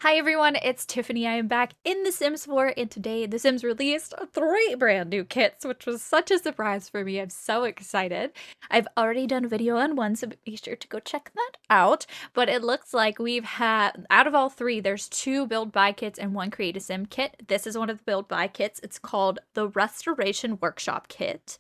Hi everyone, it's Tiffany. I am back in The Sims 4, and today The Sims released 3 brand new kits, which was such a surprise for me. I'm so excited. I've already done a video on one, so be sure to go check that out. But it looks like we've had, out of all 3, there's 2 build buy kits and 1 create a sim kit. This is one of the build buy kits. It's called the Restoration Workshop Kit.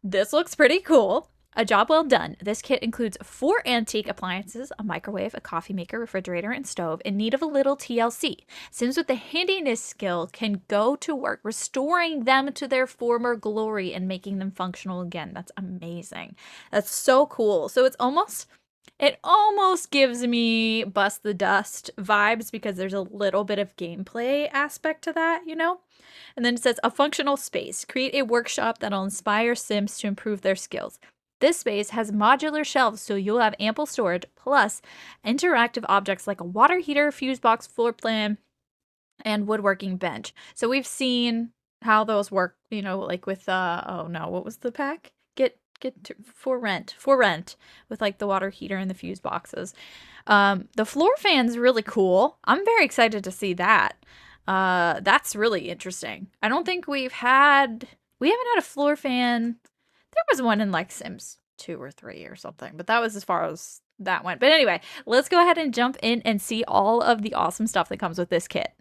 This looks pretty cool. A job well done. This kit includes 4 antique appliances, a microwave, a coffee maker, refrigerator, and stove in need of a little TLC. Sims with the handiness skill can go to work restoring them to their former glory and making them functional again. That's amazing. That's so cool. So it almost gives me Bust the Dust vibes because there's a little bit of gameplay aspect to that, you know? And then it says a functional space. Create a workshop that'll inspire Sims to improve their skills. This space has modular shelves, so you'll have ample storage, plus interactive objects like a water heater, fuse box, floor plan, and woodworking bench. So we've seen how those work, you know, like with oh no, what was the pack? Get for rent with like the water heater and the fuse boxes. The floor fan's really cool. I'm very excited to see that. That's really interesting. I don't think we haven't had a floor fan. There was one in like Sims 2 or 3 or something, but that was as far as that went. But anyway, let's go ahead and jump in and see all of the awesome stuff that comes with this kit.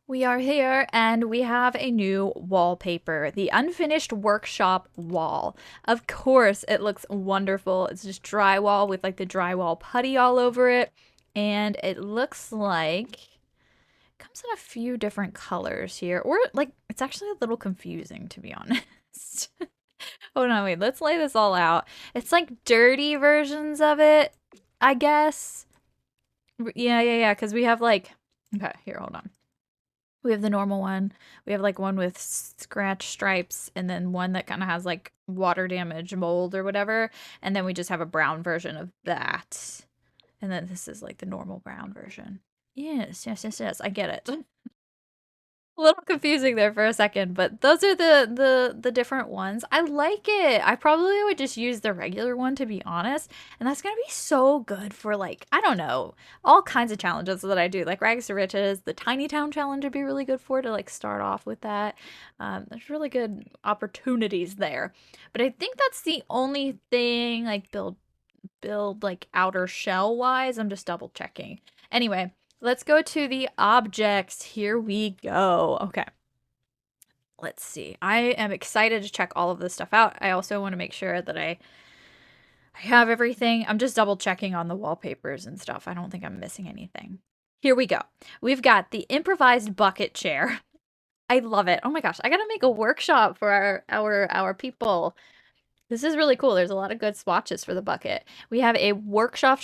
We are here and we have a new wallpaper, the unfinished workshop wall. Of course, it looks wonderful. It's just drywall with like the drywall putty all over it. And it looks like it comes in a few different colors here, or like it's actually a little confusing to be honest. Oh no, wait, let's lay this all out. It's like dirty versions of it, I guess. Yeah, because we have like, okay, here, hold on. We have the normal one. We have like one with scratch stripes and then one that kind of has like water damage, mold or whatever. And then we just have a brown version of that. And then this is like the normal brown version. Yes, I get it. A little confusing there for a second, but those are the different ones. I like it. I probably would just use the regular one to be honest, and that's gonna be so good for like, I don't know, all kinds of challenges that I do, like Rags to Riches. The Tiny Town challenge would be really good for to like start off with that. There's really good opportunities there, but I think that's the only thing like build like outer shell wise. I'm just double checking. Anyway, let's go to the objects. Here we go. Okay. Let's see. I am excited to check all of this stuff out. I also want to make sure that I have everything. I'm just double checking on the wallpapers and stuff. I don't think I'm missing anything. Here we go. We've got the improvised bucket chair. I love it. Oh my gosh, I gotta make a workshop for our people. This is really cool. There's a lot of good swatches for the bucket. We have a workshop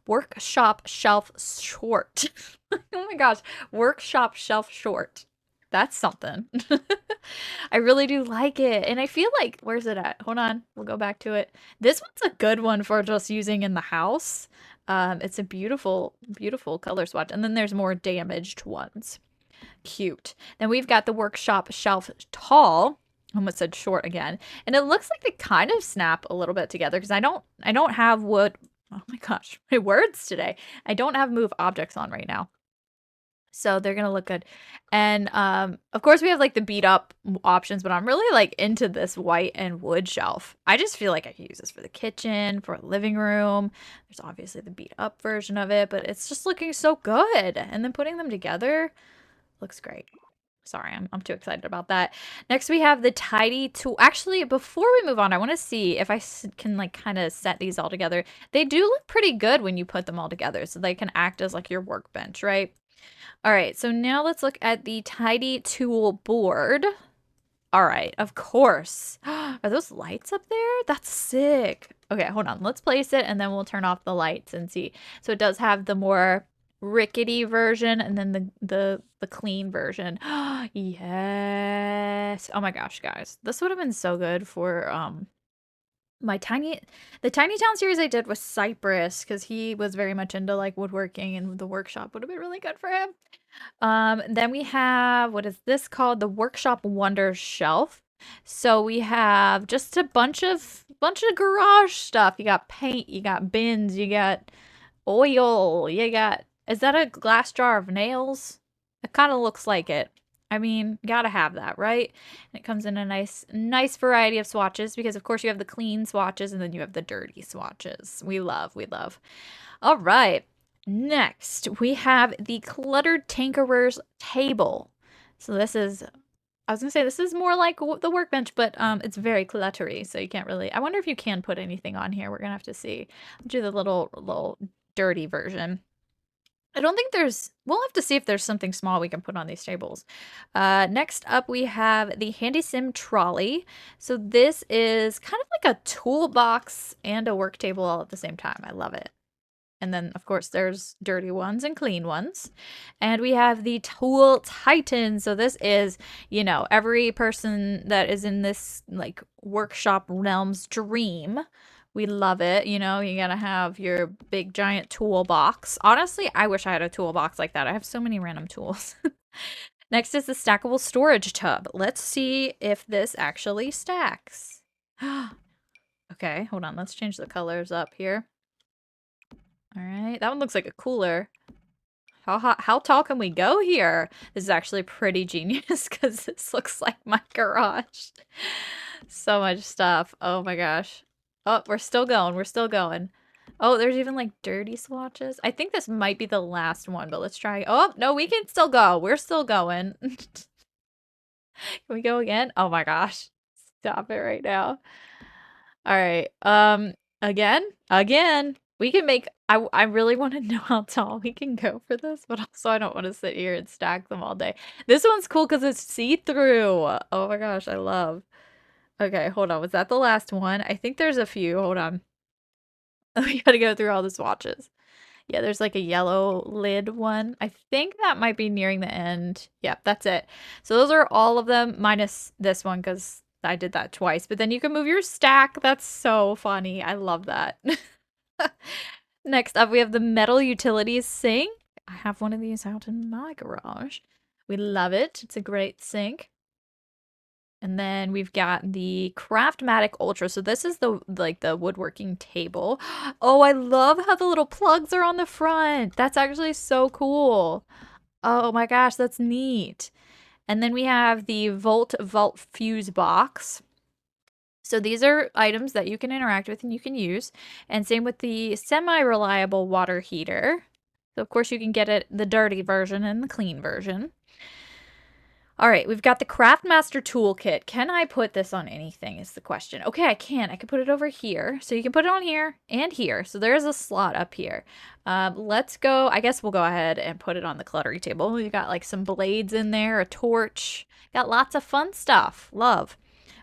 workshop shelf short. Oh my gosh, workshop shelf short. That's something. I really do like it. And I feel like, where's it at? Hold on, we'll go back to it. This one's a good one for just using in the house. It's a beautiful, beautiful color swatch. And then there's more damaged ones. Cute. Then we've got the workshop shelf tall. Almost said short again. And it looks like they kind of snap a little bit together because I don't have wood. Oh my gosh, my words today. I don't have move objects on right now. So they're gonna look good. And of course we have like the beat up options, but I'm really like into this white and wood shelf. I just feel like I could use this for the kitchen, for a living room. There's obviously the beat up version of it, but it's just looking so good. And then putting them together looks great. Sorry, I'm too excited about that. Next, we have the tidy tool. Actually, before we move on, I want to see if I can like kind of set these all together. They do look pretty good when you put them all together, so they can act as like your workbench, right? All right, so now let's look at the tidy tool board. All right, of course. Are those lights up there? That's sick. Okay, hold on. Let's place it and then we'll turn off the lights and see. So it does have the more rickety version and then the clean version. Yes. Oh my gosh, guys. This would have been so good for the Tiny Town series I did with Cypress because he was very much into like woodworking and the workshop would have been really good for him. Then we have, what is this called? The Workshop Wonder Shelf. So we have just a bunch of garage stuff. You got paint, you got bins, you got oil, you got Is that a glass jar of nails? It kind of looks like it. I mean, gotta have that, right? And it comes in a nice variety of swatches because of course you have the clean swatches and then you have the dirty swatches. We love, we love. All right. Next, we have the Cluttered Tinkerer's Table. So this is, I was gonna say this is more like the workbench, but it's very cluttery, so you can't really. I wonder if you can put anything on here. We're gonna have to see. Do the little dirty version. I don't think there's. We'll have to see if there's something small we can put on these tables. Next up, we have the Handy Sim Trolley. So this is kind of like a toolbox and a work table all at the same time. I love it. And then, of course, there's dirty ones and clean ones. And we have the Tool Titan. So this is, you know, every person that is in this, like, workshop realm's dream. We love it. You know, you gotta have your big giant toolbox. Honestly, I wish I had a toolbox like that. I have so many random tools. Next is the stackable storage tub. Let's see if this actually stacks. Okay, hold on. Let's change the colors up here. All right, that one looks like a cooler. How tall can we go here? This is actually pretty genius because this looks like my garage. So much stuff. Oh my gosh. Oh, we're still going. We're still going. Oh, there's even like dirty swatches. I think this might be the last one, but let's try. Oh, no, we can still go. We're still going. Can we go again? Oh my gosh. Stop it right now. All right. Again. We can make I really want to know how tall we can go for this, but also I don't want to sit here and stack them all day. This one's cool because it's see-through. Oh my gosh, I love. Okay, hold on. Was that the last one? I think there's a few. Hold on. We gotta go through all the swatches. Yeah, there's like a yellow lid one. I think that might be nearing the end. Yep, that's it. So those are all of them minus this one because I did that twice. But then you can move your stack. That's so funny. I love that. Next up, we have the metal utilities sink. I have one of these out in my garage. We love it. It's a great sink. And then we've got the Craftmatic Ultra. So this is the woodworking table. Oh, I love how the little plugs are on the front. That's actually so cool. Oh my gosh, that's neat. And then we have the Vault Fuse box. So these are items that you can interact with and you can use. And same with the semi-reliable water heater. So of course you can get it the dirty version and the clean version. All right, we've got the Craftmaster Toolkit. Can I put this on anything is the question. Okay, I can. I can put it over here. So you can put it on here and here. So there's a slot up here. Let's go. I guess we'll go ahead and put it on the cluttery table. We've got like some blades in there, a torch. Got lots of fun stuff. Love.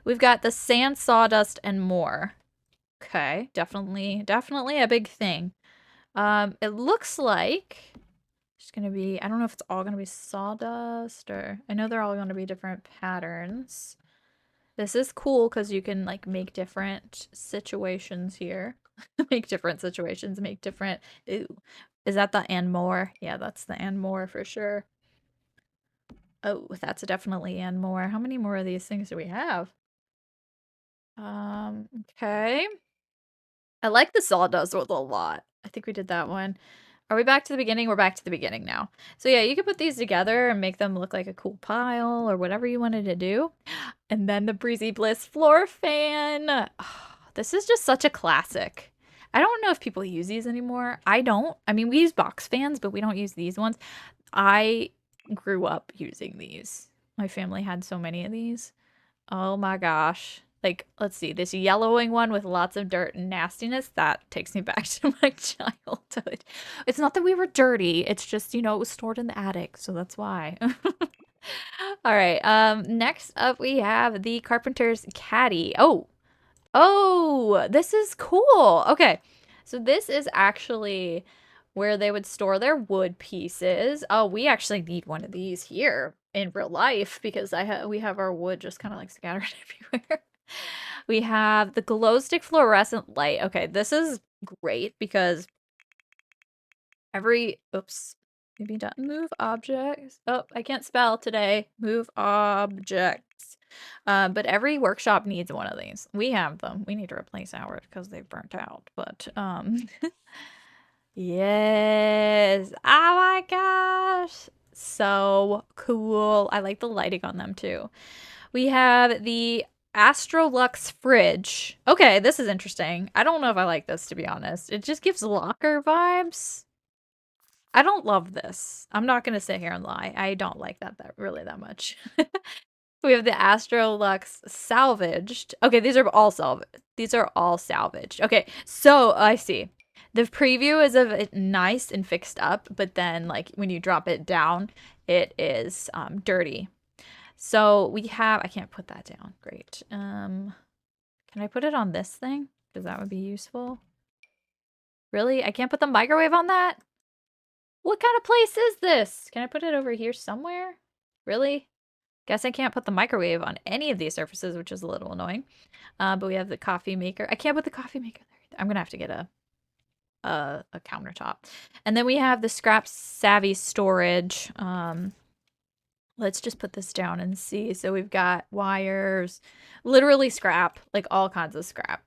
We've got the sand, sawdust, and more. Okay, definitely a big thing. It looks like it's gonna be, I don't know if it's all gonna be sawdust or, I know they're all gonna be different patterns. This is cool because you can like make different situations here. Make different situations, make different, ooh. Is that the and more? Yeah, that's the and more for sure. Oh, that's definitely and more. How many more of these things do we have? Okay. I like the sawdust with a lot. I think we did that one. Are we back to the beginning? We're back to the beginning now. So yeah, you can put these together and make them look like a cool pile or whatever you wanted to do. And then the Breezy Bliss floor fan. Oh, this is just such a classic. I don't know if people use these anymore. I don't. I mean, we use box fans, but we don't use these ones. I grew up using these. My family had so many of these. Oh my gosh. Like, let's see, this yellowing one with lots of dirt and nastiness, that takes me back to my childhood. It's not that we were dirty, it's just, you know, it was stored in the attic, so that's why. All right, next up we have the Carpenter's Caddy. Oh, this is cool. Okay, so this is actually where they would store their wood pieces. Oh, we actually need one of these here in real life because we have our wood just kind of like scattered everywhere. We have the glow stick fluorescent light. Okay, this is great because oops, maybe not move objects. Oh, I can't spell today. Move objects. But every workshop needs one of these. We have them. We need to replace ours because they've burnt out. But Yes. Oh my gosh. So cool. I like the lighting on them too. We have the Astrolux fridge. Okay, this is interesting. I don't know if I like this, to be honest. It just gives locker vibes. I don't love this. I'm not gonna sit here and lie. I don't like that really that much. We have the Astrolux salvaged. Okay, these are all salvaged. These are all salvaged. Okay, so I see. The preview is of it nice and fixed up, but then like when you drop it down, it is dirty. So we have, I can't put that down. Great. Can I put it on this thing? Because that would be useful. Really? I can't put the microwave on that? What kind of place is this? Can I put it over here somewhere? Really? Guess I can't put the microwave on any of these surfaces, which is a little annoying. But we have the coffee maker. I can't put the coffee maker there either. I'm gonna have to get a countertop. And then we have the scrap savvy storage. Let's just put this down and see. So we've got wires, literally scrap, like all kinds of scrap.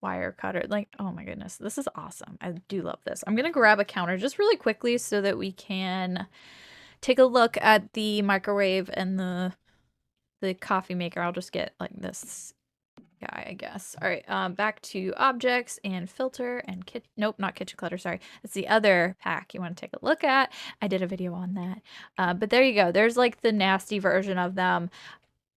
Wire cutter, like, oh my goodness, this is awesome. I do love this. I'm gonna grab a counter just really quickly so that we can take a look at the microwave and the coffee maker. I'll just get like this guy, I guess. All right, back to objects and filter and nope, not kitchen clutter, sorry. That's the other pack you want to take a look at. I did a video on that. But there you go. There's like the nasty version of them.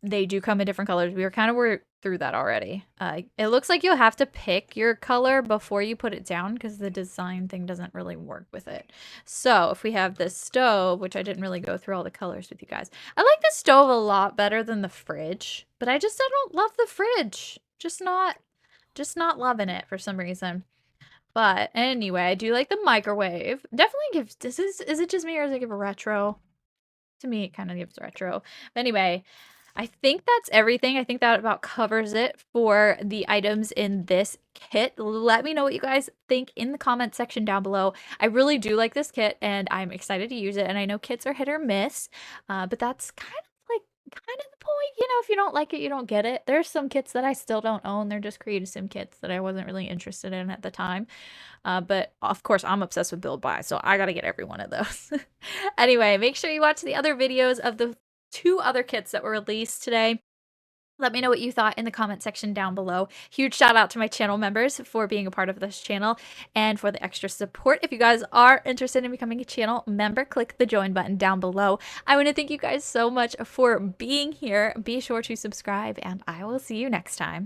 They do come in different colors. We were through that already. It looks like you'll have to pick your color before you put it down because the design thing doesn't really work with it. So if we have this stove, which I didn't really go through all the colors with you guys. I like the stove a lot better than the fridge, but I don't love the fridge. Just not loving it for some reason. But anyway, I do like the microwave. Definitely gives, is it just me or does it give a retro? To me, it kind of gives retro. But anyway, I think that's everything. I think that about covers it for the items in this kit. Let me know what you guys think in the comment section down below. I really do like this kit and I'm excited to use it. And I know kits are hit or miss, but that's kind of the point. You know, if you don't like it, you don't get it. There's some kits that I still don't own. They're just creative sim kits that I wasn't really interested in at the time. But of course, I'm obsessed with build buy, so I gotta get every one of those. Anyway, make sure you watch the other videos of the 2 other kits that were released today. Let me know what you thought in the comment section down below. Huge shout out to my channel members for being a part of this channel and for the extra support. If you guys are interested in becoming a channel member, click the join button down below. I want to thank you guys so much for being here. Be sure to subscribe and I will see you next time.